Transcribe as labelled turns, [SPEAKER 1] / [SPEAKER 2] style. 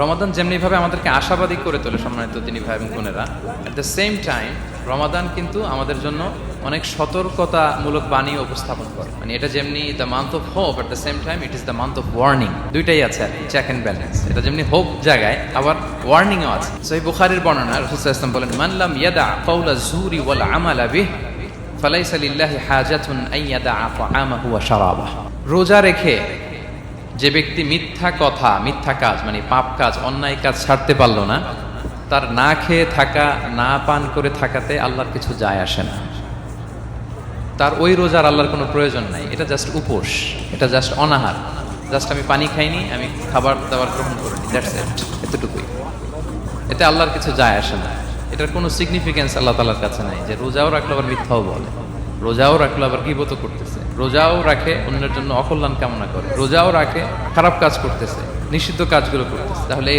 [SPEAKER 1] রমাদান যেমনিভাবে আমাদেরকে আশাবাদী করে তোলে সম্মানিত তিনি ভাই এবং বোনেরা, অ্যাট দ্য সেম টাইম রমাদান কিন্তু আমাদের জন্য অনেক সতর্কতামূলক বাণী উপস্থাপন করে। মানে এটা যেমনি the month of hope, at the same time it is the month of warning. দুইটাই আছে, চেক অ্যান্ড ব্যালেন্স। এটা যেমনি হোপ জায়গায়, আবার ওয়ার্নিংও আছে। সহিহ বুখারীর বর্ণনা, রাসূল সাল্লাল্লাহু আলাইহি ওয়াসাল্লাম বলেন, মান লাম ইয়াদা কাওলা যুরি ওয়াল আমালা বিহি ফালাইসা লিল্লাহি হাজাতুন আন ইয়াদা তাআমাহু ওয়া শারাবাহু। রোজা রেখে যে ব্যক্তি মিথ্যা কথা, মিথ্যা কাজ মানে পাপ কাজ, অন্যায় কাজ ছাড়তে পারলো না, তার না খেয়ে থাকা, না পান করে থাকাতে আল্লাহর কিছু যায় আসে না। তার ওই রোজার আল্লাহর কোনো প্রয়োজন নাই। এটা জাস্ট উপোস, এটা জাস্ট অনাহার, জাস্ট আমি পানি খাইনি, আমি খাবার দাবার গ্রহণ করিনি, দ্যাটস ইট, এতটুকুই। এতে আল্লাহর কিছু যায় আসে না। এটার কোনো সিগনিফিকেন্স আল্লাহ তাআলার কাছে নাই যে রোজাও রাখলো আবার মিথ্যাও বলে, রোজাও রাখলো আবার গীবত করতেছে, রোজাও রাখে অন্যের জন্য অকল্যাণ কামনা করে, রোজাও রাখে খারাপ কাজ করতেছে, নিষিদ্ধ কাজগুলো করতেছে। তাহলে